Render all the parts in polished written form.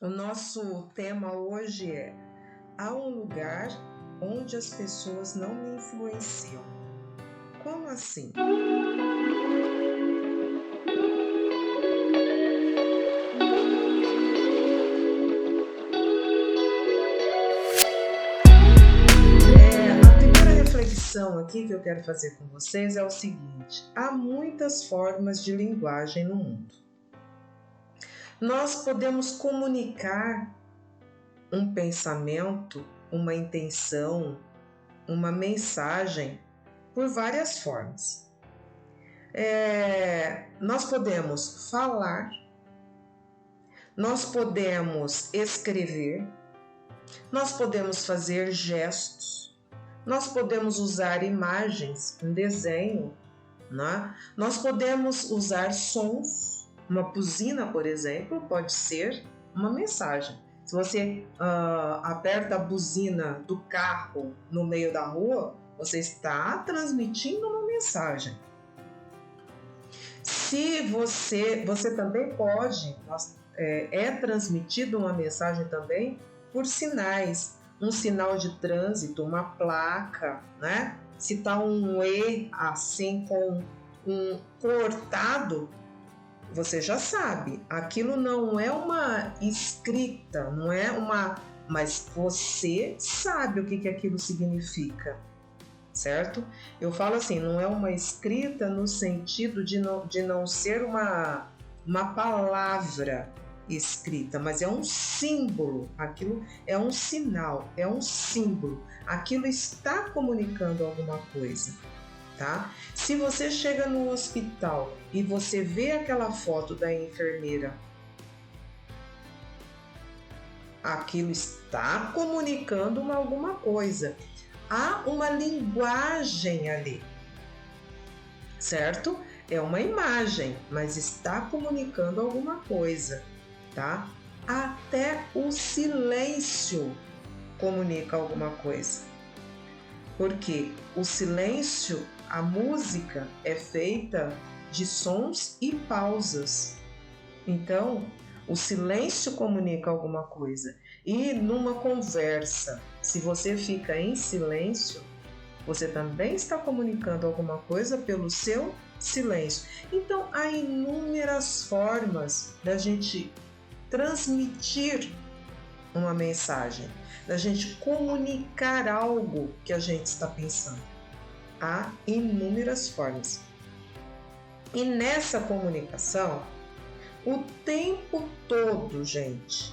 O nosso tema hoje é: há um lugar onde as pessoas não me influenciam. Como assim? A primeira reflexão aqui que eu quero fazer com vocês é o seguinte: há muitas formas de linguagem no mundo. Nós podemos comunicar um pensamento, uma intenção, uma mensagem por várias formas. Nós podemos falar, nós podemos escrever, nós podemos fazer gestos, nós podemos usar imagens, um desenho, né? Nós podemos usar sons. Uma buzina, por exemplo, pode ser uma mensagem. Se você aperta a buzina do carro no meio da rua, você está transmitindo uma mensagem. Se você também pode, é transmitida uma mensagem também por sinais, um sinal de trânsito, uma placa, né? Se está um E assim com um cortado, você já sabe, aquilo não é uma escrita, não é uma, mas você sabe o que aquilo significa, certo? Eu falo assim, não é uma escrita no sentido de não ser uma palavra escrita, mas é um símbolo, aquilo é um sinal, é um símbolo, aquilo está comunicando alguma coisa. Tá? Se você chega no hospital e você vê aquela foto da enfermeira, aquilo está comunicando alguma coisa. Há uma linguagem ali, certo? É uma imagem, mas está comunicando alguma coisa, tá? Até o silêncio comunica alguma coisa. Porque o silêncio, a música é feita de sons e pausas. Então, o silêncio comunica alguma coisa. E numa conversa, se você fica em silêncio, você também está comunicando alguma coisa pelo seu silêncio. Então, há inúmeras formas da gente transmitir uma mensagem, da gente comunicar algo que a gente está pensando. Há inúmeras formas. E nessa comunicação, o tempo todo, gente,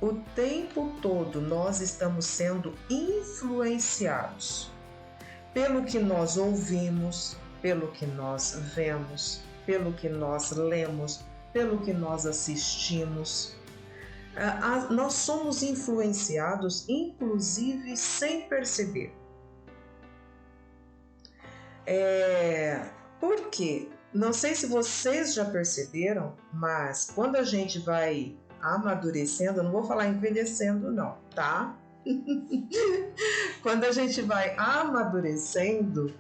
o tempo todo nós estamos sendo influenciados pelo que nós ouvimos, pelo que nós vemos, pelo que nós lemos, pelo que nós assistimos. Nós somos influenciados, inclusive, sem perceber. Por quê? Não sei se vocês já perceberam, mas quando a gente vai amadurecendo, eu não vou falar envelhecendo não, tá? Quando a gente vai amadurecendo,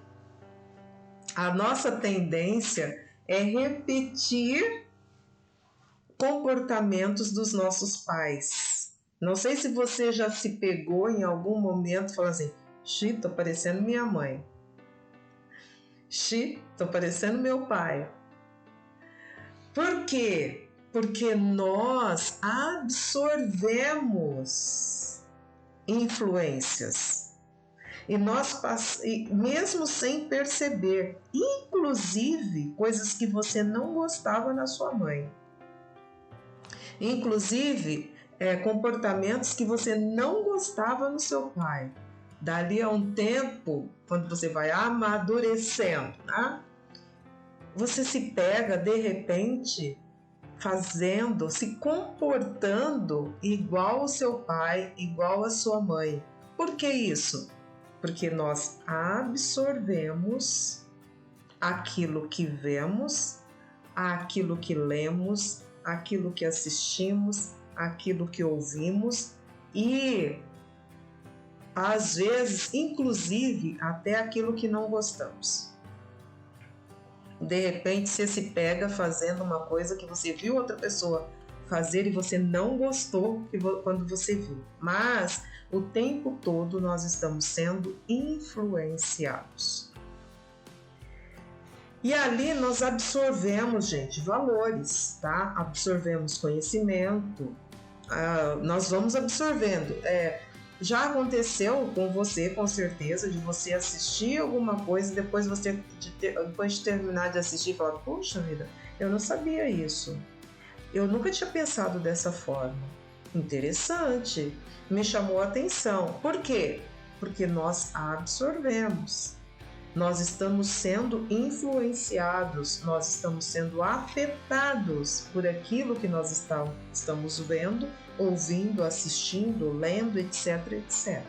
a nossa tendência é repetir comportamentos dos nossos pais. Não sei se você já se pegou em algum momento e falou assim: "Xi, tô parecendo minha mãe. Xi, tô parecendo meu pai". Por quê? Porque nós absorvemos influências. E nós, mesmo sem perceber, inclusive coisas que você não gostava na sua mãe. Inclusive, comportamentos que você não gostava no seu pai. Dali a um tempo, quando você vai amadurecendo, né? Você se pega, de repente, fazendo, se comportando igual ao seu pai, igual à sua mãe. Por que isso? Porque nós absorvemos aquilo que vemos, aquilo que lemos, aquilo que assistimos, aquilo que ouvimos e, às vezes, inclusive, até aquilo que não gostamos. De repente, você se pega fazendo uma coisa que você viu outra pessoa fazer e você não gostou quando você viu. Mas o tempo todo nós estamos sendo influenciados. E ali nós absorvemos, gente, valores, tá? Absorvemos conhecimento, nós vamos absorvendo. Já aconteceu com você, com certeza, de você assistir alguma coisa e depois depois de terminar de assistir, falar, poxa vida, eu não sabia isso. Eu nunca tinha pensado dessa forma. Interessante, me chamou a atenção. Por quê? Porque nós absorvemos. Nós estamos sendo influenciados, nós estamos sendo afetados por aquilo que nós estamos vendo, ouvindo, assistindo, lendo, etc, etc.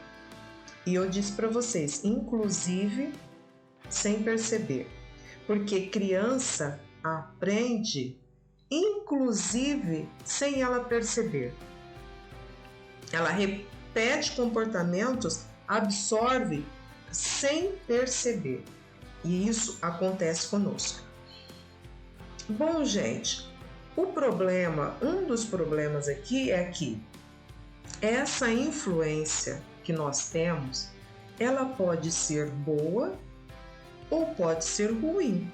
E eu disse para vocês, inclusive sem perceber, porque criança aprende, inclusive sem ela perceber. Ela repete comportamentos, absorve sem perceber. E isso acontece conosco. Bom, gente, um dos problemas aqui é que essa influência que nós temos, ela pode ser boa ou pode ser ruim.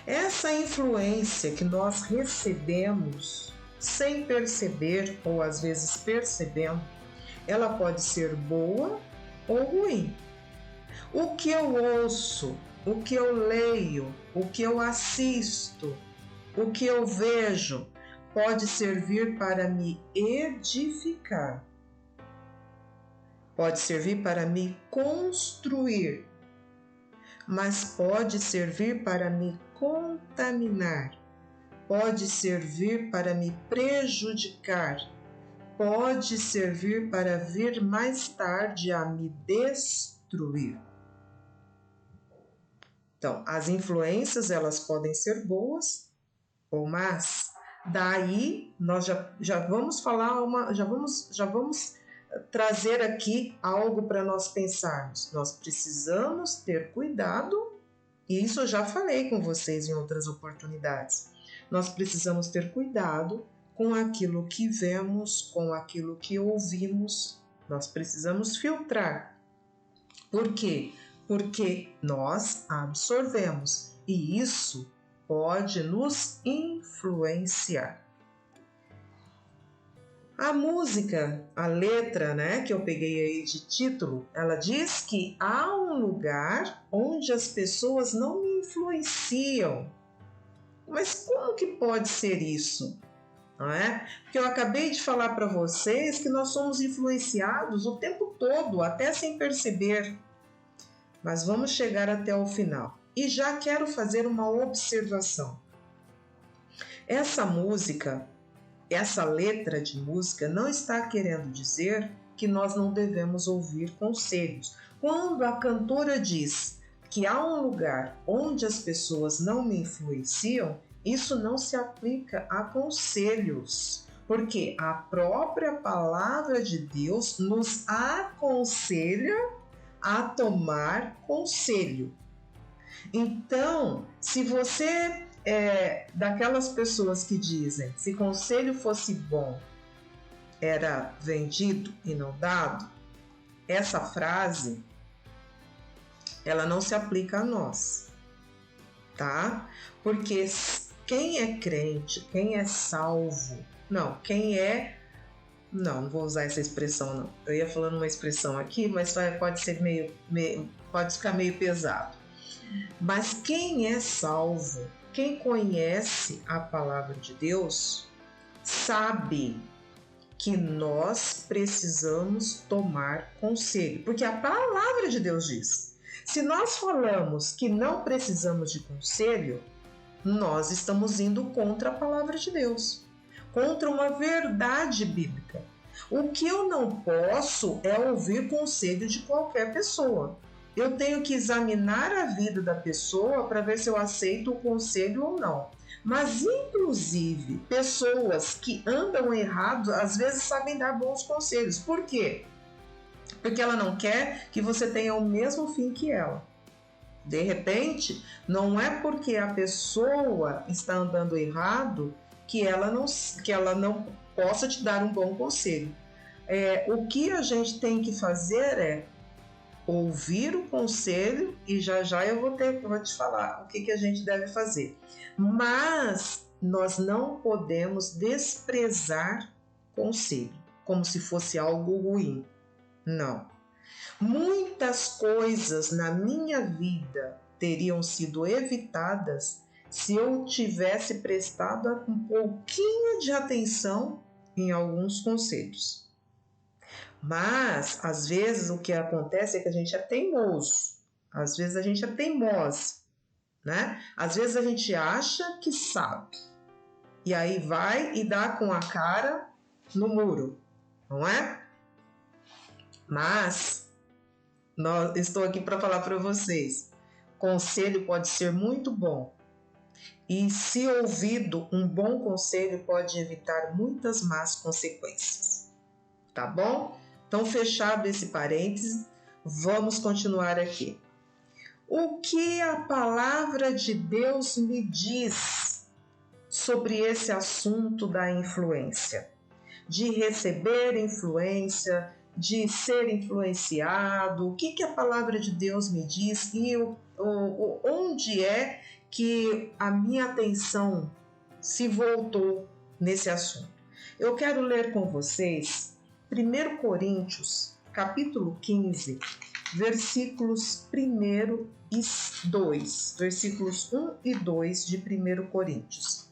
Essa influência que nós recebemos sem perceber, ou às vezes percebendo, ela pode ser boa ou ruim. O que eu ouço, o que eu leio, o que eu assisto, o que eu vejo, pode servir para me edificar, pode servir para me construir, mas pode servir para me contaminar, pode servir para me prejudicar, pode servir para vir mais tarde a me destruir. Então, as influências, elas podem ser boas ou más. Daí, nós já vamos falar já vamos trazer aqui algo para nós pensarmos. Nós precisamos ter cuidado, e isso eu já falei com vocês em outras oportunidades. Nós precisamos ter cuidado com aquilo que vemos, com aquilo que ouvimos. Nós precisamos filtrar. Por quê? Porque nós absorvemos e isso pode nos influenciar. A música, a letra, que eu peguei aí de título, ela diz que há um lugar onde as pessoas não me influenciam. Mas como que pode ser isso? Não é? Porque eu acabei de falar para vocês que nós somos influenciados o tempo todo, até sem perceber. Mas vamos chegar até o final. E já quero fazer uma observação. Essa música, essa letra de música não está querendo dizer que nós não devemos ouvir conselhos. Quando a cantora diz que há um lugar onde as pessoas não me influenciam, isso não se aplica a conselhos, porque a própria palavra de Deus nos aconselha a tomar conselho. Então, se você é daquelas pessoas que dizem, se conselho fosse bom, era vendido e não dado, essa frase, ela não se aplica a nós, tá? Porque quem é crente, quem é salvo, não vou usar essa expressão não. Eu ia falando uma expressão aqui, mas pode ser pode ficar meio pesado. Mas quem é salvo, quem conhece a palavra de Deus, sabe que nós precisamos tomar conselho, porque a palavra de Deus diz. Se nós falamos que não precisamos de conselho, nós estamos indo contra a palavra de Deus, contra uma verdade bíblica. O que eu não posso é ouvir conselho de qualquer pessoa. Eu tenho que examinar a vida da pessoa para ver se eu aceito o conselho ou não. Mas, inclusive, pessoas que andam errado, às vezes sabem dar bons conselhos. Por quê? Porque ela não quer que você tenha o mesmo fim que ela. De repente, não é porque a pessoa está andando errado que ela não possa te dar um bom conselho. O que a gente tem que fazer é ouvir o conselho, e já eu vou te falar o que a gente deve fazer. Mas nós não podemos desprezar conselho, como se fosse algo ruim. Não. Muitas coisas na minha vida teriam sido evitadas se eu tivesse prestado um pouquinho de atenção em alguns conselhos. Mas, às vezes, o que acontece é que a gente é teimoso. Às vezes a gente é teimosa, né? Às vezes a gente acha que sabe. E aí vai e dá com a cara no muro, não é? Mas, estou aqui para falar para vocês. Conselho pode ser muito bom. E, se ouvido, um bom conselho pode evitar muitas más consequências. Tá bom? Então, fechado esse parênteses, vamos continuar aqui. O que a palavra de Deus me diz sobre esse assunto da influência? De receber influência, de ser influenciado, o que a palavra de Deus me diz e onde é que a minha atenção se voltou nesse assunto. Eu quero ler com vocês 1 Coríntios, capítulo 15, versículos 1 e 2, versículos 1 e 2 de 1 Coríntios.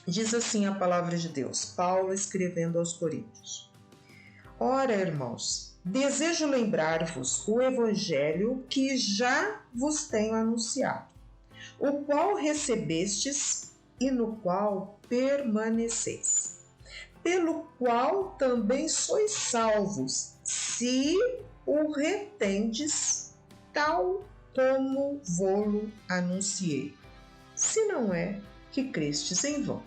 Diz assim a palavra de Deus, Paulo escrevendo aos Coríntios. Ora, irmãos, desejo lembrar-vos o evangelho que já vos tenho anunciado, o qual recebestes e no qual permaneceis, pelo qual também sois salvos, se o retendes, tal como vô-lo anunciei, se não é que crestes em vão.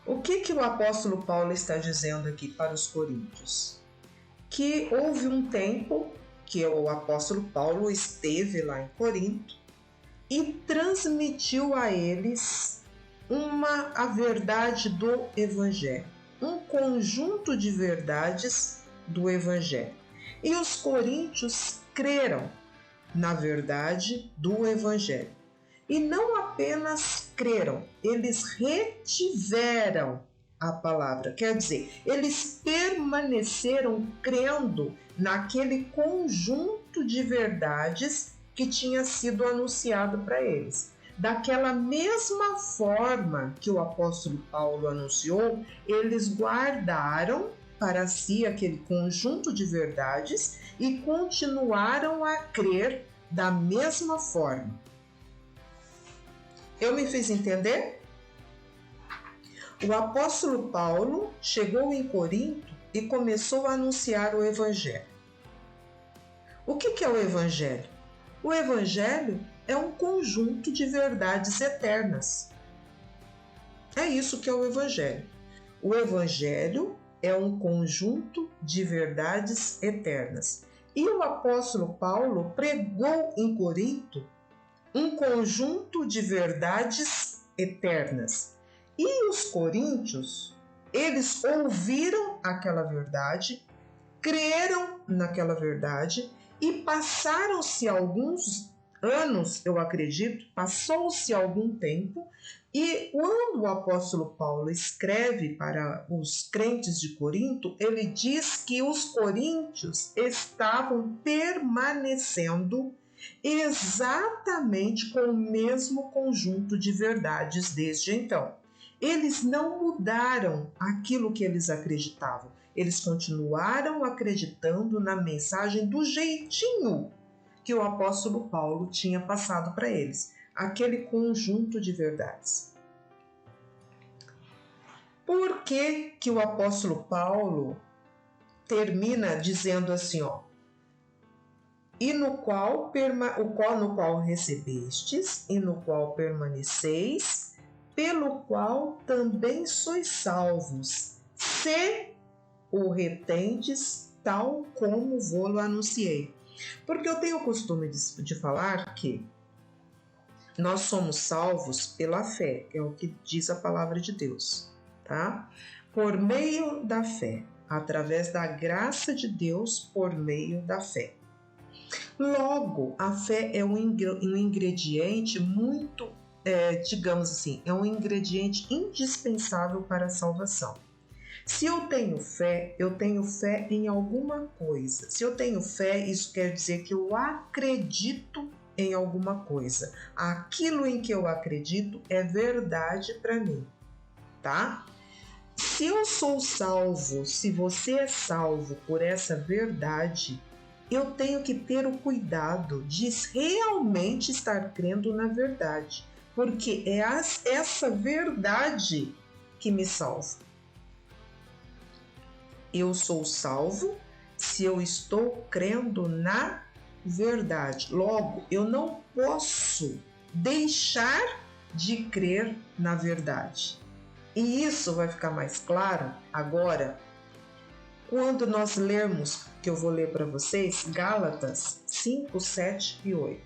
O que o apóstolo Paulo está dizendo aqui para os coríntios? Que houve um tempo que o apóstolo Paulo esteve lá em Corinto e transmitiu a eles a verdade do Evangelho, um conjunto de verdades do Evangelho. E os coríntios creram na verdade do Evangelho. E não apenas creram, eles retiveram a palavra. Quer dizer, eles permaneceram crendo naquele conjunto de verdades que tinha sido anunciado para eles. Daquela mesma forma que o apóstolo Paulo anunciou, eles guardaram para si aquele conjunto de verdades e continuaram a crer da mesma forma. Eu me fiz entender? O apóstolo Paulo chegou em Corinto e começou a anunciar o Evangelho. O que é o Evangelho? O Evangelho é um conjunto de verdades eternas. É isso que é o Evangelho. O Evangelho é um conjunto de verdades eternas. E o apóstolo Paulo pregou em Corinto um conjunto de verdades eternas. E os coríntios, eles ouviram aquela verdade, creram naquela verdade e passaram-se alguns anos, eu acredito, passou-se algum tempo, e quando o apóstolo Paulo escreve para os crentes de Corinto, ele diz que os coríntios estavam permanecendo exatamente com o mesmo conjunto de verdades desde então. Eles não mudaram aquilo que eles acreditavam. Eles continuaram acreditando na mensagem do jeitinho que o apóstolo Paulo tinha passado para eles, aquele conjunto de verdades. Por que o apóstolo Paulo termina dizendo assim, e no qual recebestes, e no qual permaneceis, pelo qual também sois salvos, se o retendes, tal como vô-lo anunciei. Porque eu tenho o costume de falar que Nós somos salvos pela fé, é o que diz a palavra de Deus, tá? Por meio da fé, através da graça de Deus, por meio da fé. Logo, a fé é um ingrediente muito, digamos assim, é um ingrediente indispensável para a salvação. Se eu tenho fé em alguma coisa. Se eu tenho fé, isso quer dizer que eu acredito em alguma coisa. Aquilo em que eu acredito é verdade para mim, tá? Se eu sou salvo, se você é salvo por essa verdade, eu tenho que ter o cuidado de realmente estar crendo na verdade, porque é essa verdade que me salva. Eu sou salvo se eu estou crendo na verdade. Logo, eu não posso deixar de crer na verdade. E isso vai ficar mais claro agora quando nós lermos, que eu vou ler para vocês, Gálatas 5, 7 e 8.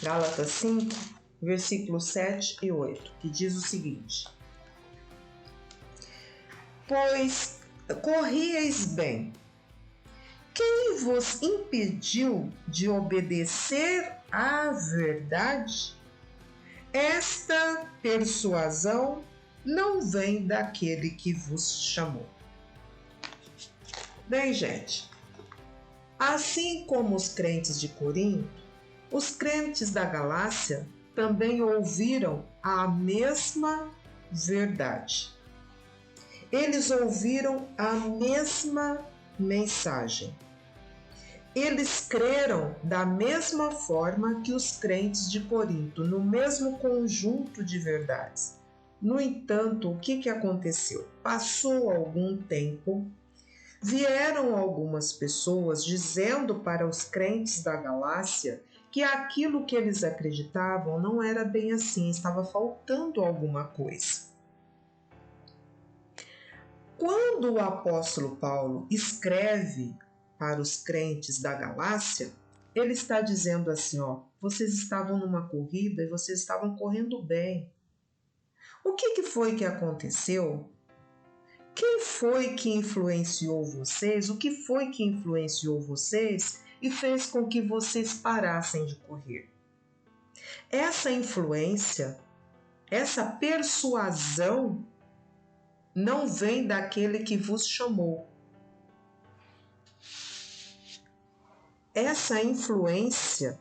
Gálatas 5, versículos 7 e 8, que diz o seguinte: Pois corrieis bem. Quem vos impediu de obedecer à verdade? Esta persuasão não vem daquele que vos chamou. Bem, gente, assim como os crentes de Corinto, os crentes da Galácia também ouviram a mesma verdade. Eles ouviram a mesma mensagem. Eles creram da mesma forma que os crentes de Corinto, no mesmo conjunto de verdades. No entanto, o que aconteceu? Passou algum tempo, vieram algumas pessoas dizendo para os crentes da Galácia que aquilo que eles acreditavam não era bem assim, estava faltando alguma coisa. Quando o apóstolo Paulo escreve para os crentes da Galácia, ele está dizendo assim, vocês estavam numa corrida e vocês estavam correndo bem. O que foi que aconteceu? Quem foi que influenciou vocês? O que foi que influenciou vocês e fez com que vocês parassem de correr? Essa influência, essa persuasão não vem daquele que vos chamou. Essa influência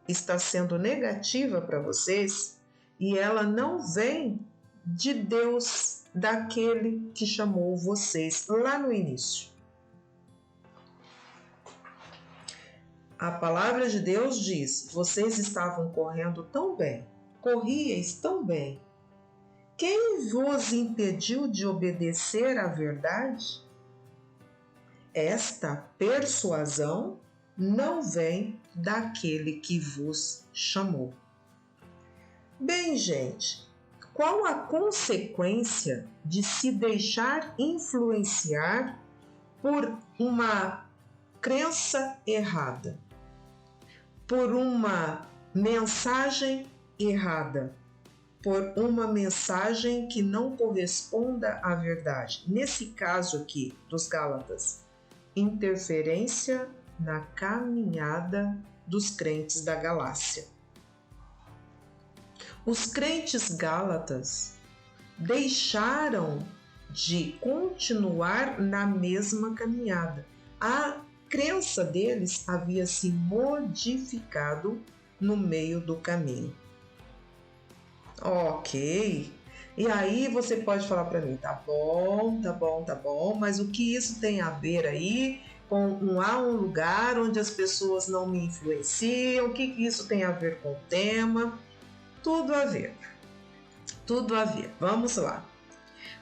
está sendo negativa para vocês e ela não vem de Deus, daquele que chamou vocês lá no início. A palavra de Deus diz: vocês estavam correndo tão bem, corríeis tão bem. Quem vos impediu de obedecer à verdade? Esta persuasão não vem daquele que vos chamou. Bem, gente, qual a consequência de se deixar influenciar por uma crença errada, por uma mensagem errada, por uma mensagem que não corresponda à verdade? Nesse caso aqui dos Gálatas, interferência na caminhada dos crentes da Galácia. Os crentes gálatas deixaram de continuar na mesma caminhada. A crença deles havia se modificado no meio do caminho. Ok. E aí você pode falar para mim, tá bom, mas o que isso tem a ver aí com um lugar onde as pessoas não me influenciam? O que isso tem a ver com o tema? Tudo a ver. Tudo a ver. Vamos lá.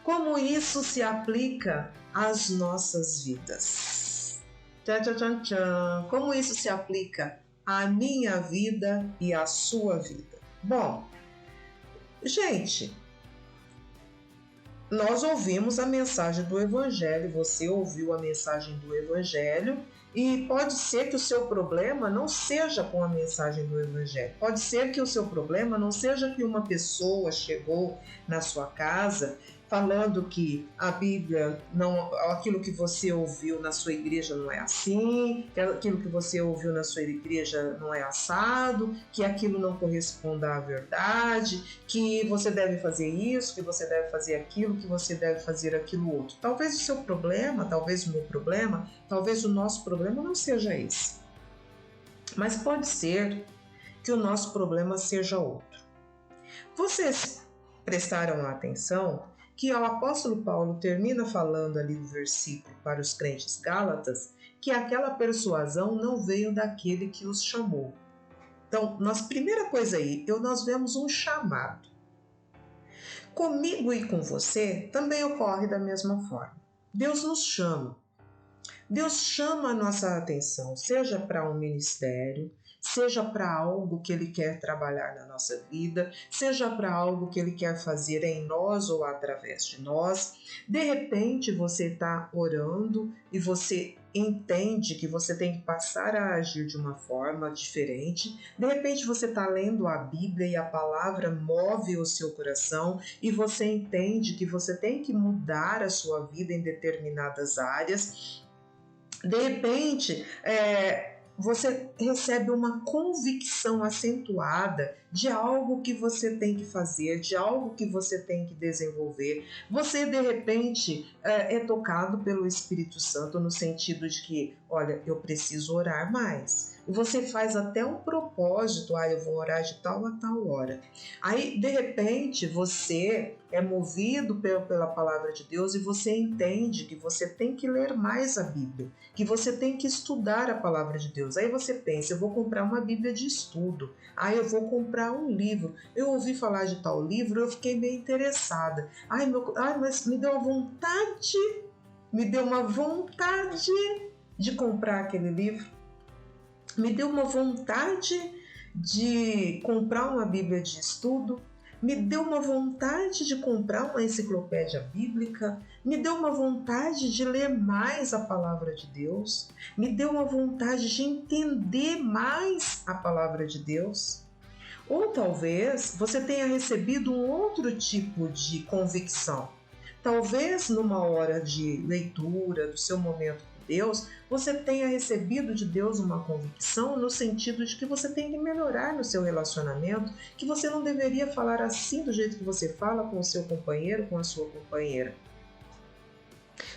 Como isso se aplica às nossas vidas? Como isso se aplica à minha vida e à sua vida? Bom, gente, nós ouvimos a mensagem do Evangelho, você ouviu a mensagem do Evangelho E pode ser que o seu problema não seja com a mensagem do Evangelho. Pode ser que o seu problema não seja que uma pessoa chegou na sua casa falando que a Bíblia, não, aquilo que você ouviu na sua igreja não é assim, que aquilo que você ouviu na sua igreja não é assado, que aquilo não corresponde à verdade, que você deve fazer isso, que você deve fazer aquilo, que você deve fazer aquilo outro. Talvez o seu problema, talvez o meu problema, talvez o nosso problema não seja esse. Mas pode ser que o nosso problema seja outro. Vocês prestaram atenção que o apóstolo Paulo termina falando ali no versículo para os crentes gálatas que aquela persuasão não veio daquele que os chamou. Então, primeira coisa aí, nós vemos um chamado. Comigo e com você também ocorre da mesma forma. Deus nos chama. Deus chama a nossa atenção, seja para um ministério, seja para algo que Ele quer trabalhar na nossa vida, seja para algo que Ele quer fazer em nós ou através de nós. De repente você está orando e você entende que você tem que passar a agir de uma forma diferente. De repente você está lendo a Bíblia e a palavra move o seu coração e você entende que você tem que mudar a sua vida em determinadas áreas. De repente, você recebe uma convicção acentuada de algo que você tem que fazer, de algo que você tem que desenvolver. Você, de repente, é tocado pelo Espírito Santo no sentido de que, olha, eu preciso orar mais. E você faz até um propósito, eu vou orar de tal a tal hora. Aí, de repente, você é movido pela palavra de Deus e você entende que você tem que ler mais a Bíblia, que você tem que estudar a palavra de Deus. Aí você pensa, eu vou comprar uma Bíblia de estudo, eu vou comprar um livro, eu ouvi falar de tal livro, eu fiquei meio interessada, mas me deu uma vontade de comprar aquele livro, me deu uma vontade de comprar uma Bíblia de estudo, me deu uma vontade de comprar uma enciclopédia bíblica, me deu uma vontade de ler mais a palavra de Deus, me deu uma vontade de entender mais a palavra de Deus. Ou talvez você tenha recebido um outro tipo de convicção. Talvez numa hora de leitura, do seu momento com Deus, você tenha recebido de Deus uma convicção no sentido de que você tem que melhorar no seu relacionamento, que você não deveria falar assim do jeito que você fala com o seu companheiro, com a sua companheira.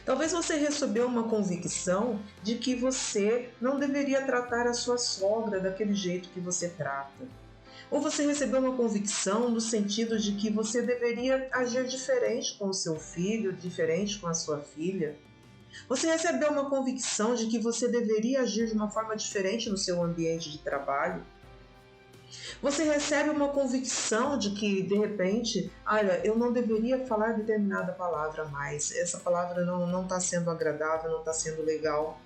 Talvez você recebeu uma convicção de que você não deveria tratar a sua sogra daquele jeito que você trata. Ou você recebeu uma convicção no sentido de que você deveria agir diferente com o seu filho, diferente com a sua filha. Você recebeu uma convicção de que você deveria agir de uma forma diferente no seu ambiente de trabalho. Você recebe uma convicção de que, de repente, eu não deveria falar determinada palavra mais. Essa palavra não está sendo agradável, não está sendo legal.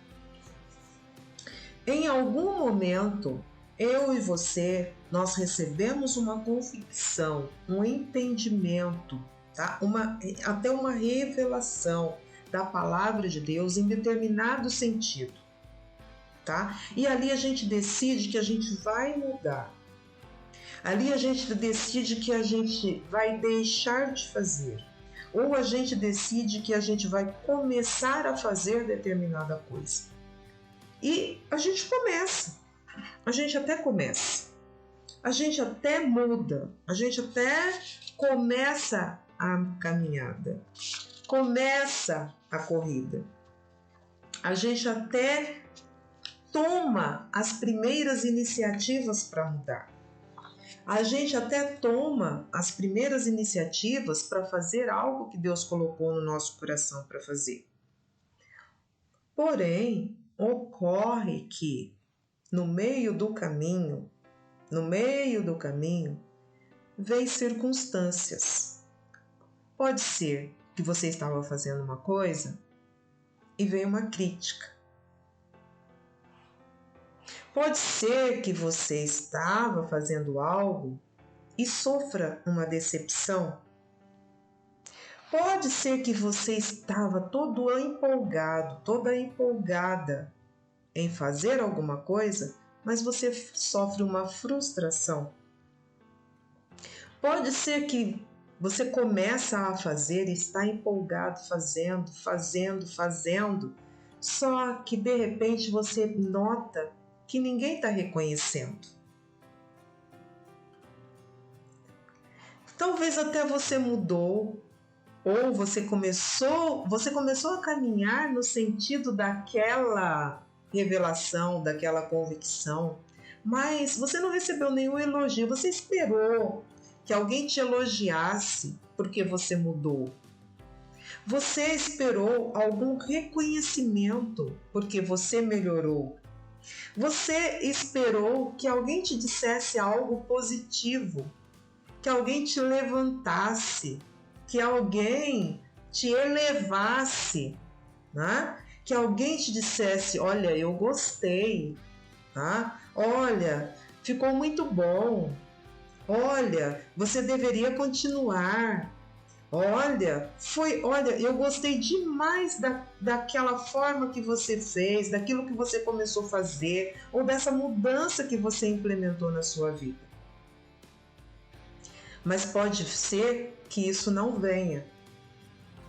Em algum momento, eu e você, nós recebemos uma convicção, um entendimento, tá? Até uma revelação da palavra de Deus em determinado sentido, tá? E ali a gente decide que a gente vai mudar. Ali a gente decide que a gente vai deixar de fazer. Ou a gente decide que a gente vai começar a fazer determinada coisa. E a gente começa. A gente até começa. A gente até muda. A gente até começa a caminhada. Começa a corrida. A gente até toma as primeiras iniciativas para mudar. A gente até toma as primeiras iniciativas para fazer algo que Deus colocou no nosso coração para fazer. Porém, ocorre que no meio do caminho, vem circunstâncias. Pode ser que você estava fazendo uma coisa e veio uma crítica. Pode ser que você estava fazendo algo e sofra uma decepção. Pode ser que você estava todo empolgado, toda empolgada em fazer alguma coisa, mas você sofre uma frustração. Pode ser que você começa a fazer e está empolgado fazendo, só que de repente você nota que ninguém está reconhecendo. Talvez até você mudou, ou você começou a caminhar no sentido daquela revelação, daquela convicção, mas você não recebeu nenhum elogio, você esperou que alguém te elogiasse porque você mudou. Você esperou algum reconhecimento porque você melhorou. Você esperou que alguém te dissesse algo positivo, que alguém te levantasse, que alguém te elevasse, né? Que alguém te dissesse, olha, eu gostei, tá? Olha, ficou muito bom. Olha, você deveria continuar. Olha, eu gostei demais daquela forma que você fez, daquilo que você começou a fazer, ou dessa mudança que você implementou na sua vida. Mas pode ser que isso não venha.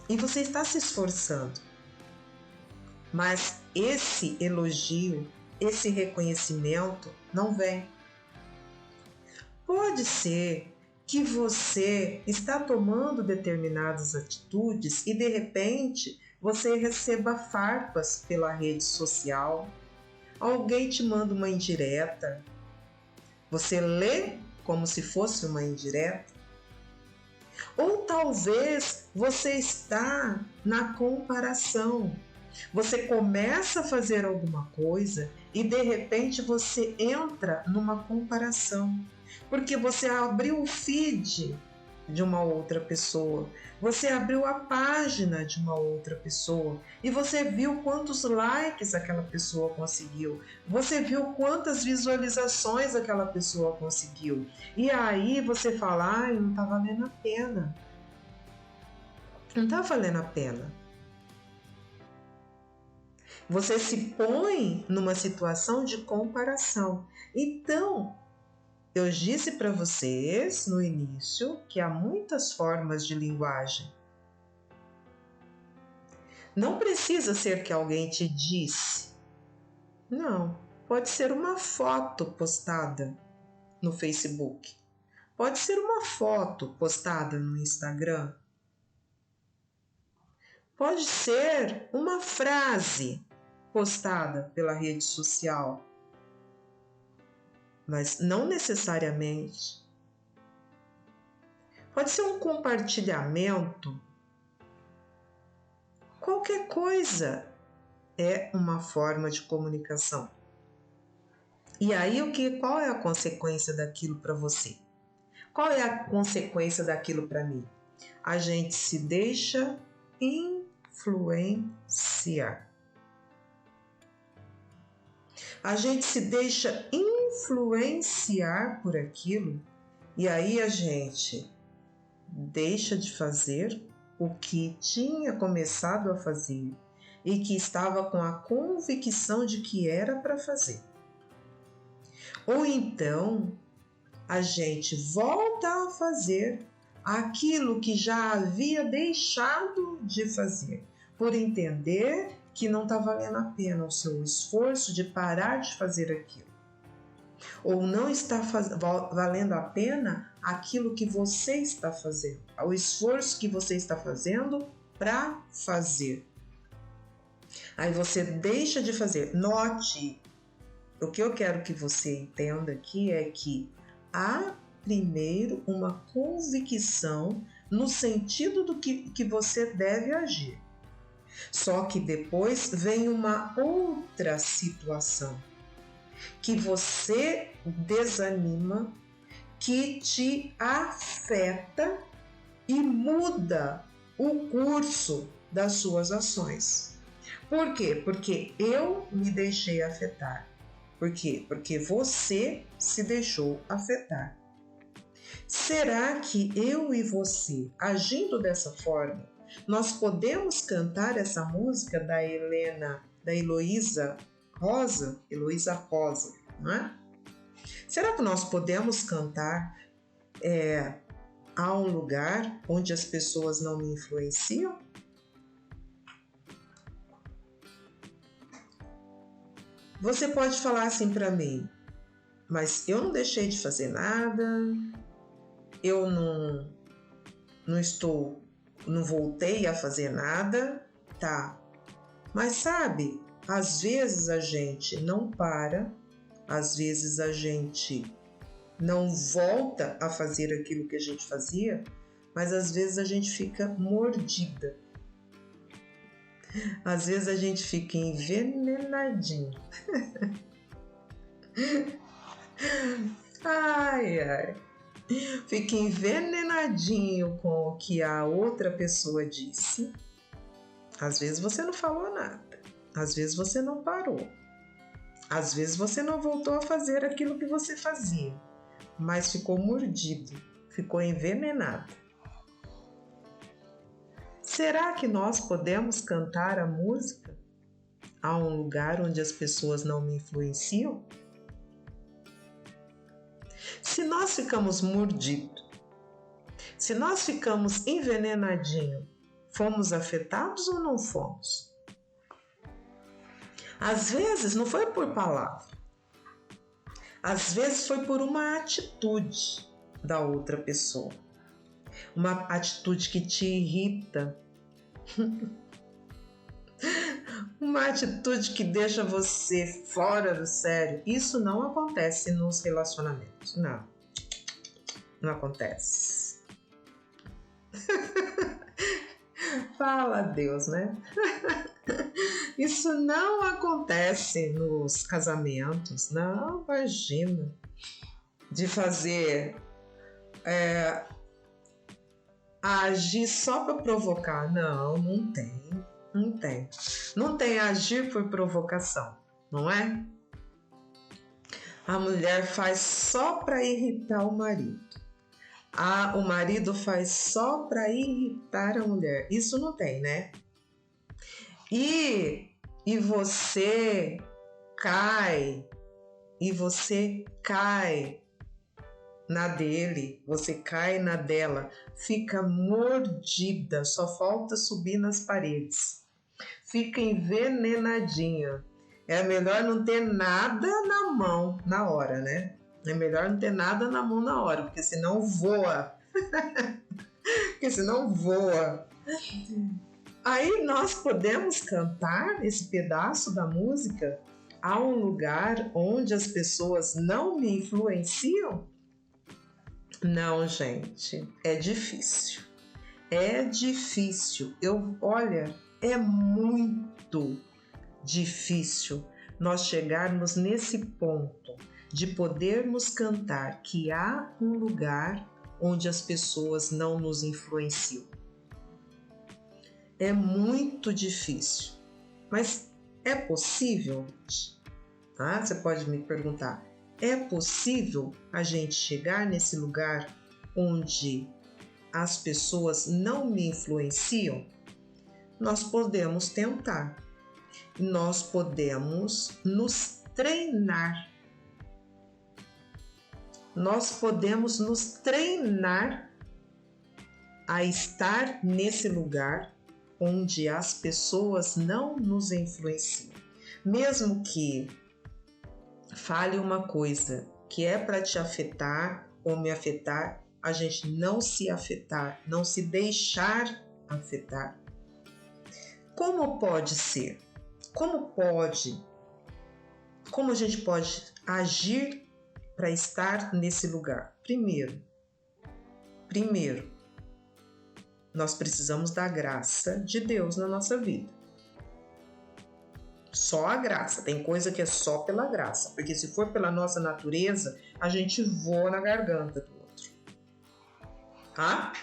E você está se esforçando. Mas esse elogio, esse reconhecimento não vem. Pode ser que você está tomando determinadas atitudes e de repente você receba farpas pela rede social, alguém te manda uma indireta, você lê como se fosse uma indireta, ou talvez você está na comparação. Você começa a fazer alguma coisa e de repente você entra numa comparação. Porque você abriu o feed de uma outra pessoa, você abriu a página de uma outra pessoa e você viu quantos likes aquela pessoa conseguiu, você viu quantas visualizações aquela pessoa conseguiu. E aí você fala, não está valendo a pena. Não está valendo a pena. Você se põe numa situação de comparação. Então, eu disse para vocês no início que há muitas formas de linguagem. Não precisa ser que alguém te disse. Não, pode ser uma foto postada no Facebook. Pode ser uma foto postada no Instagram. Pode ser uma frase postada pela rede social. Mas não necessariamente. Pode ser um compartilhamento. Qualquer coisa é uma forma de comunicação. E aí, qual é a consequência daquilo para você? Qual é a consequência daquilo para mim? A gente se deixa influenciar. A gente se deixa influenciar por aquilo e aí a gente deixa de fazer o que tinha começado a fazer e que estava com a convicção de que era para fazer. Ou então a gente volta a fazer aquilo que já havia deixado de fazer, por entender que não está valendo a pena o seu esforço de parar de fazer aquilo. Ou não está valendo a pena aquilo que você está fazendo, o esforço que você está fazendo para fazer. Aí você deixa de fazer. Note, o que eu quero que você entenda aqui é que há primeiro uma convicção no sentido do que você deve agir. Só que depois vem uma outra situação que você desanima, que te afeta e muda o curso das suas ações. Por quê? Porque eu me deixei afetar. Por quê? Porque você se deixou afetar. Será que eu e você, agindo dessa forma, nós podemos cantar essa música da Heloísa Rosa, Heloísa Rosa, não é? Será que nós podemos cantar há um lugar onde as pessoas não me influenciam? Você pode falar assim para mim, mas eu não deixei de fazer nada, eu não voltei a fazer nada, tá? Mas sabe, às vezes a gente não para, às vezes a gente não volta a fazer aquilo que a gente fazia, mas às vezes a gente fica mordida. Às vezes a gente fica envenenadinho. Ai, ai. Fica envenenadinho com o que a outra pessoa disse. Às vezes você não falou nada. Às vezes você não parou. Às vezes você não voltou a fazer aquilo que você fazia, mas ficou mordido, ficou envenenado. Será que nós podemos cantar a música a um lugar onde as pessoas não me influenciam? Se nós ficamos mordidos, se nós ficamos envenenadinhos, fomos afetados ou não fomos? Às vezes não foi por palavra, às vezes foi por uma atitude da outra pessoa, uma atitude que te irrita, uma atitude que deixa você fora do sério. Isso não acontece nos relacionamentos, não acontece. Fala a Deus, né? Isso não acontece nos casamentos, não, imagina, de fazer agir só para provocar. Não tem. Não tem agir por provocação, não é? A mulher faz só para irritar o marido. O marido faz só para irritar a mulher. Isso não tem, né? E você cai na dele, você cai na dela, fica mordida, só falta subir nas paredes, fica envenenadinha. É melhor não ter nada na mão na hora, né? É melhor não ter nada na mão na hora, porque senão voa. Aí nós podemos cantar esse pedaço da música a um lugar onde as pessoas não me influenciam? Não, gente, é difícil. Olha, é muito difícil nós chegarmos nesse ponto de podermos cantar que há um lugar onde as pessoas não nos influenciam. É muito difícil, mas é possível? Tá? Você pode me perguntar, é possível a gente chegar nesse lugar onde as pessoas não me influenciam? Nós podemos tentar, nós podemos nos treinar. Nós podemos nos treinar a estar nesse lugar onde as pessoas não nos influenciam. Mesmo que fale uma coisa que é para te afetar ou me afetar, a gente não se afetar, não se deixar afetar. Como pode ser? Como a gente pode agir para estar nesse lugar? Primeiro, nós precisamos da graça de Deus na nossa vida. Só a graça. Tem coisa que é só pela graça, porque se for pela nossa natureza, a gente voa na garganta do outro.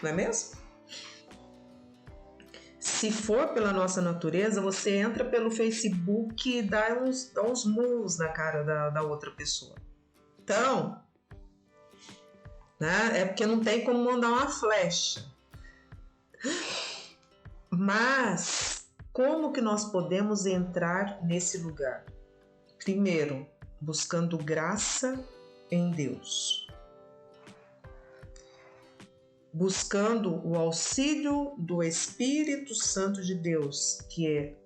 Não é mesmo? Se for pela nossa natureza, você entra pelo Facebook e dá uns murros na cara da outra pessoa. Então, né, é porque não tem como mandar uma flecha. Mas como que nós podemos entrar nesse lugar? Primeiro, buscando graça em Deus. Buscando o auxílio do Espírito Santo de Deus, que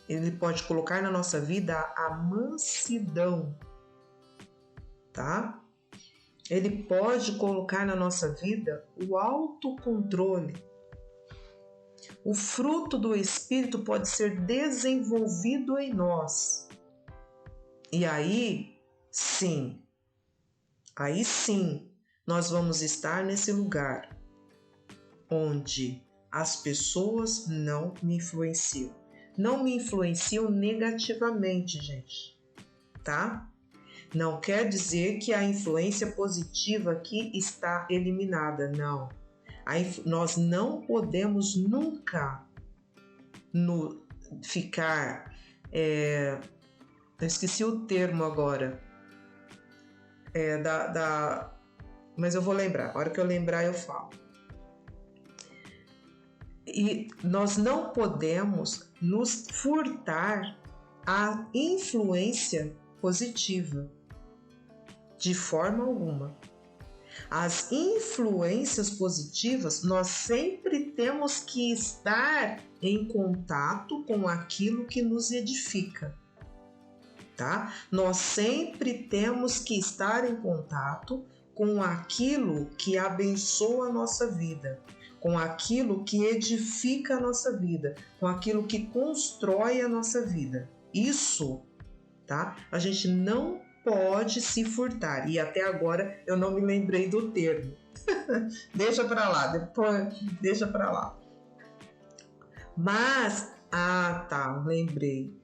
ele pode colocar na nossa vida a mansidão, tá? Ele pode colocar na nossa vida o autocontrole. O fruto do Espírito pode ser desenvolvido em nós. E aí sim, nós vamos estar nesse lugar onde as pessoas não me influenciam. Não me influenciam negativamente, gente, tá? Não quer dizer que a influência positiva aqui está eliminada, não. Nós não podemos nunca ficar... eu esqueci o termo agora. Mas eu vou lembrar. A hora que eu lembrar, eu falo. E nós não podemos nos furtar a influência positiva, de forma alguma. As influências positivas, nós sempre temos que estar em contato com aquilo que nos edifica, tá? Nós sempre temos que estar em contato com aquilo que abençoa a nossa vida, com aquilo que edifica a nossa vida, com aquilo que constrói a nossa vida. Isso, tá? A gente não pode se furtar. E até agora eu não me lembrei do termo. Deixa pra lá, depois deixa pra lá. Mas, lembrei.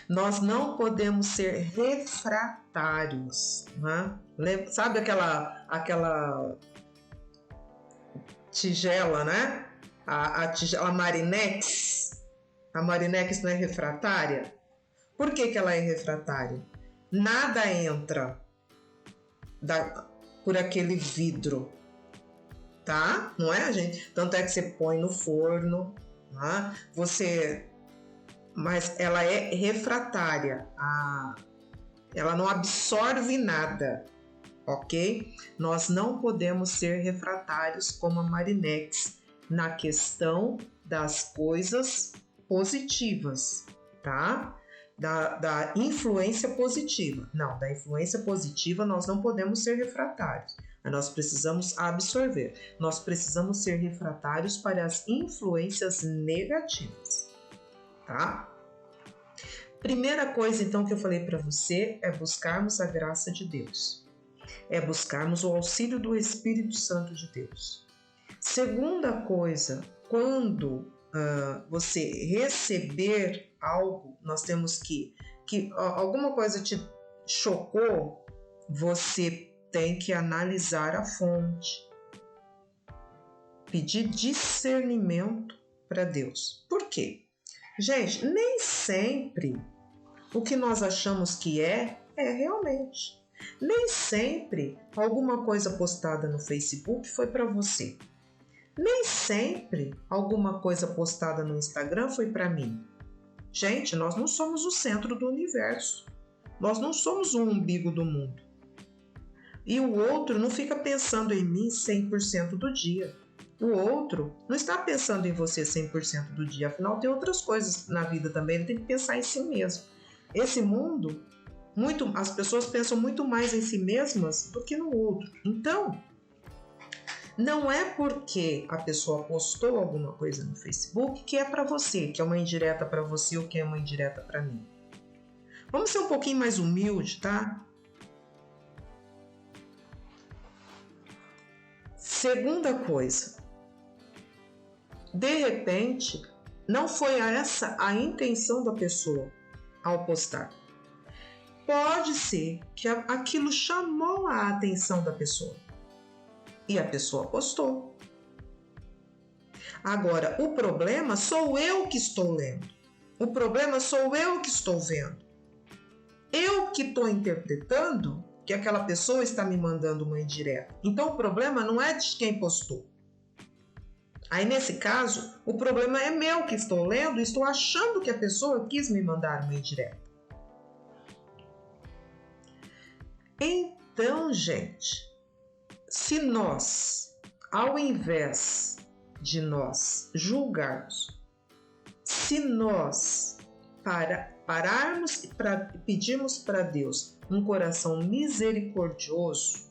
Nós não podemos ser refratários, né? Sabe aquela tigela, né? A tigela Marinex. A Marinex não é refratária? Por que ela é refratária? Nada entra por aquele vidro, tá? Não é, gente? Tanto é que você põe no forno, tá? Mas ela é refratária, ela não absorve nada, ok? Nós não podemos ser refratários como a Marinex na questão das coisas positivas, tá? Da influência positiva. Não, da influência positiva nós não podemos ser refratários. Nós precisamos absorver. Nós precisamos ser refratários para as influências negativas, tá? Primeira coisa, então, que eu falei para você é buscarmos a graça de Deus. É buscarmos o auxílio do Espírito Santo de Deus. Segunda coisa, quando você receber algo, nós temos que alguma coisa te chocou, você tem que analisar a fonte, pedir discernimento para Deus. Por quê? Gente, nem sempre o que nós achamos que é realmente. Nem sempre alguma coisa postada no Facebook foi para você. Nem sempre alguma coisa postada no Instagram foi para mim. Gente, nós não somos o centro do universo. Nós não somos o umbigo do mundo. E o outro não fica pensando em mim 100% do dia. O outro não está pensando em você 100% do dia. Afinal, tem outras coisas na vida também. Ele tem que pensar em si mesmo. Esse mundo, as pessoas pensam muito mais em si mesmas do que no outro. Então, não é porque a pessoa postou alguma coisa no Facebook que é para você, que é uma indireta para você ou que é uma indireta para mim. Vamos ser um pouquinho mais humilde, tá? Segunda coisa, de repente, não foi essa a intenção da pessoa ao postar. Pode ser que aquilo chamou a atenção da pessoa. E a pessoa postou. Agora, o problema sou eu que estou lendo. O problema sou eu que estou vendo. Eu que estou interpretando que aquela pessoa está me mandando uma indireta. Então, o problema não é de quem postou. Aí, nesse caso, o problema é meu que estou lendo e estou achando que a pessoa quis me mandar uma indireta. Então, gente, se nós, ao invés de nós julgarmos, se nós pararmos e pedirmos para Deus um coração misericordioso,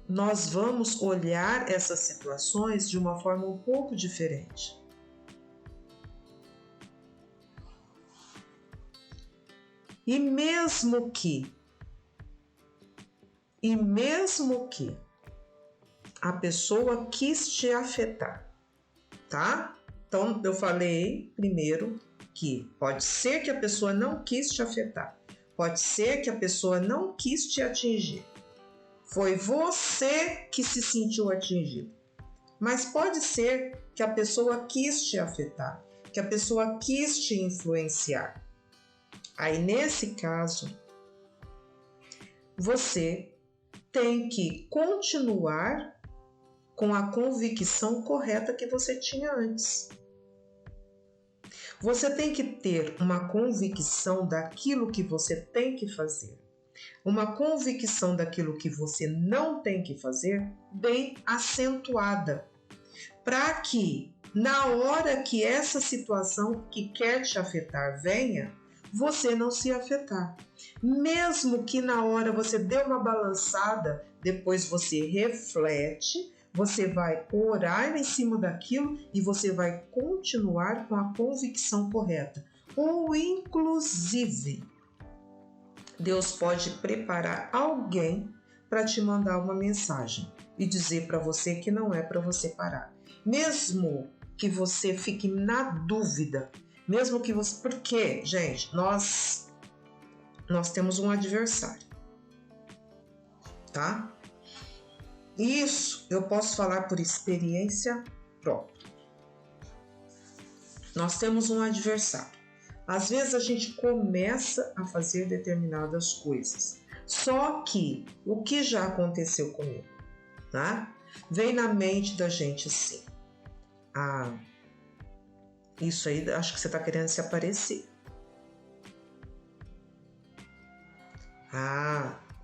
nós vamos olhar essas situações de uma forma um pouco diferente. E mesmo que a pessoa quis te afetar, tá? Então, eu falei primeiro que pode ser que a pessoa não quis te afetar, pode ser que a pessoa não quis te atingir. Foi você que se sentiu atingido. Mas pode ser que a pessoa quis te afetar, que a pessoa quis te influenciar. Aí, nesse caso, você tem que continuar com a convicção correta que você tinha antes. Você tem que ter uma convicção daquilo que você tem que fazer, uma convicção daquilo que você não tem que fazer bem acentuada, para que na hora que essa situação que quer te afetar venha, você não se afetar. Mesmo que na hora você dê uma balançada, depois você reflete, você vai orar em cima daquilo e você vai continuar com a convicção correta. Ou inclusive, Deus pode preparar alguém para te mandar uma mensagem e dizer para você que não é para você parar. Mesmo que você fique na dúvida, mesmo que você... Porque, gente, nós temos um adversário, tá? Isso eu posso falar por experiência própria. Nós temos um adversário. Às vezes a gente começa a fazer determinadas coisas, só que o que já aconteceu comigo, tá? Vem na mente da gente assim: isso aí acho que você está querendo se aparecer.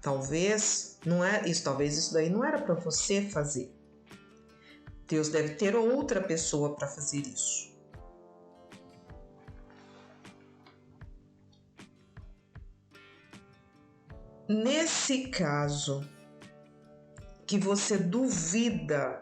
Talvez não é isso, talvez isso daí não era para você fazer. Deus deve ter outra pessoa para fazer isso. Nesse caso, que você duvida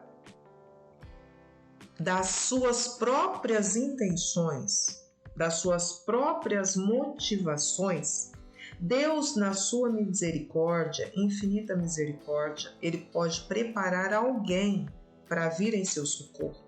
das suas próprias intenções, das suas próprias motivações, Deus, na sua misericórdia, infinita misericórdia, Ele pode preparar alguém para vir em seu socorro.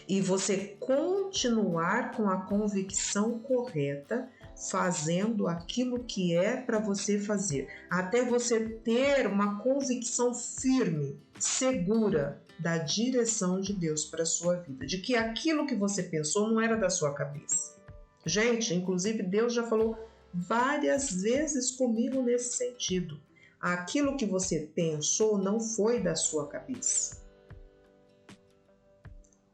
E você continuar com a convicção correta, fazendo aquilo que é para você fazer, até você ter uma convicção firme, segura da direção de Deus para a sua vida, de que aquilo que você pensou não era da sua cabeça. Gente, inclusive Deus já falou várias vezes comigo nesse sentido. Aquilo que você pensou não foi da sua cabeça.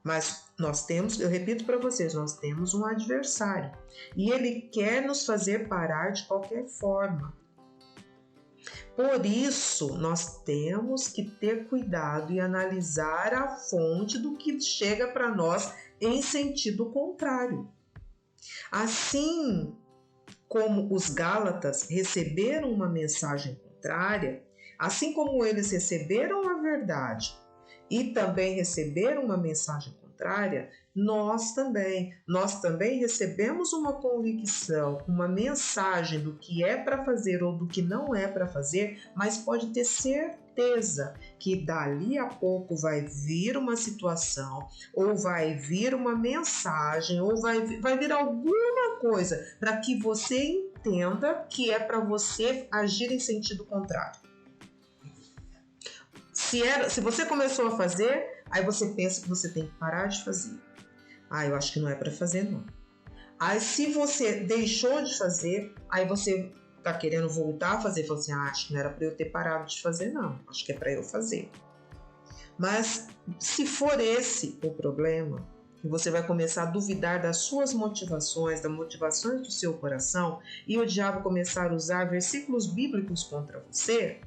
Mas nós temos, eu repito para vocês, nós temos um adversário e ele quer nos fazer parar de qualquer forma. Por isso, nós temos que ter cuidado e analisar a fonte do que chega para nós em sentido contrário. Assim como os Gálatas receberam uma mensagem contrária, assim como eles receberam a verdade e também receberam uma mensagem contrária, nós também recebemos uma convicção, uma mensagem do que é para fazer ou do que não é para fazer, mas pode ter certeza que dali a pouco vai vir uma situação, ou vai vir uma mensagem, ou vai vir alguma coisa para que você entenda que é para você agir em sentido contrário. Se você começou a fazer, aí você pensa que você tem que parar de fazer. Eu acho que não é para fazer, não. Aí se você deixou de fazer, aí você tá querendo voltar a fazer, fala assim, acho que não era para eu ter parado de fazer, não. Acho que é para eu fazer. Mas se for esse o problema, E você vai começar a duvidar das suas motivações, das motivações do seu coração, e o diabo começar a usar versículos bíblicos contra você.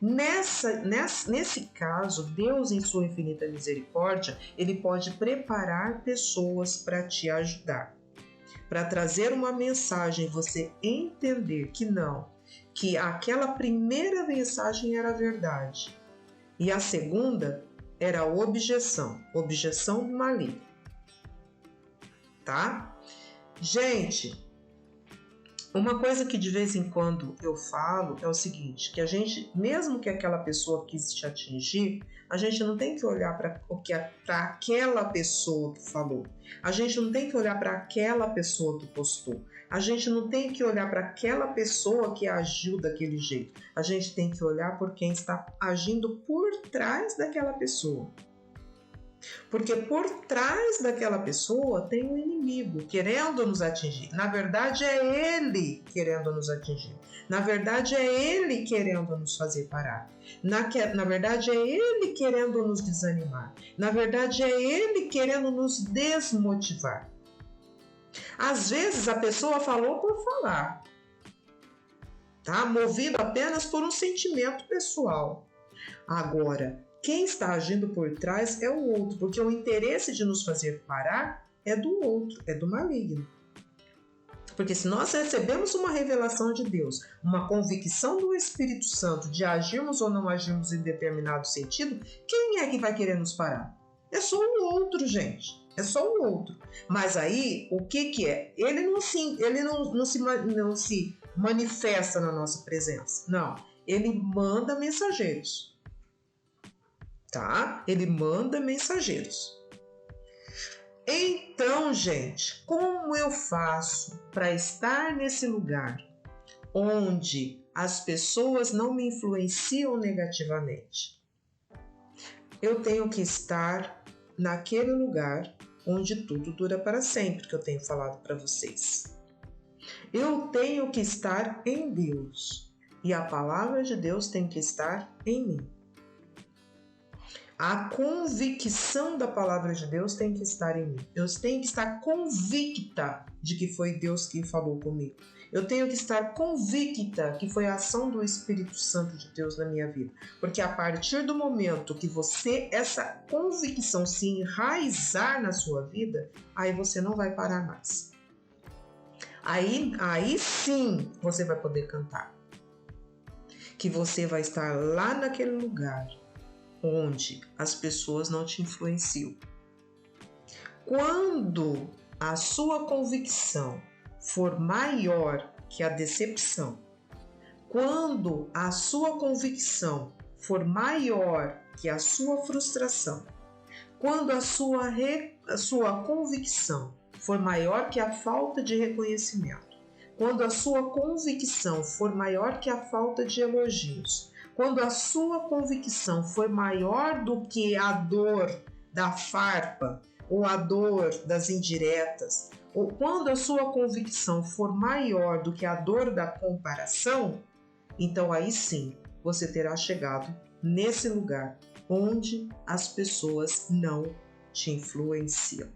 Nesse caso, Deus, em sua infinita misericórdia, ele pode preparar pessoas para te ajudar, para trazer uma mensagem e você entender que não, que aquela primeira mensagem era verdade e a segunda era objeção do maligno, tá? Gente, uma coisa que de vez em quando eu falo é o seguinte, que a gente, mesmo que aquela pessoa quis te atingir, a gente não tem que olhar para aquela pessoa que falou, a gente não tem que olhar para aquela pessoa que postou, a gente não tem que olhar para aquela pessoa que agiu daquele jeito, a gente tem que olhar por quem está agindo por trás daquela pessoa. Porque por trás daquela pessoa tem um inimigo querendo nos atingir. Na verdade, é ele querendo nos atingir. Na verdade, é ele querendo nos fazer parar. Na verdade, é ele querendo nos desanimar. Na verdade, é ele querendo nos desmotivar. Às vezes, a pessoa falou por falar, tá? Movido apenas por um sentimento pessoal. Agora, quem está agindo por trás é o outro, porque o interesse de nos fazer parar é do outro, é do maligno. Porque se nós recebemos uma revelação de Deus, uma convicção do Espírito Santo de agirmos ou não agirmos em determinado sentido, quem é que vai querer nos parar? É só o outro, gente. É só o outro. Mas aí, o que é? Ele não se manifesta na nossa presença. Não. Ele manda mensageiros. Tá? Ele manda mensageiros. Então, gente, como eu faço para estar nesse lugar onde as pessoas não me influenciam negativamente? Eu tenho que estar naquele lugar onde tudo dura para sempre, que eu tenho falado para vocês. Eu tenho que estar em Deus e a palavra de Deus tem que estar em mim. A convicção da palavra de Deus tem que estar em mim. Eu tenho que estar convicta de que foi Deus quem falou comigo. Eu tenho que estar convicta que foi a ação do Espírito Santo de Deus na minha vida. Porque a partir do momento que essa convicção se enraizar na sua vida, aí você não vai parar mais. Aí sim você vai poder cantar. Que você vai estar lá naquele lugar onde as pessoas não te influenciam. Quando a sua convicção for maior que a decepção, quando a sua convicção for maior que a sua frustração, quando a sua convicção for maior que a falta de reconhecimento, quando a sua convicção for maior que a falta de elogios, quando a sua convicção for maior do que a dor da farpa ou a dor das indiretas, ou quando a sua convicção for maior do que a dor da comparação, então aí sim você terá chegado nesse lugar onde as pessoas não te influenciam.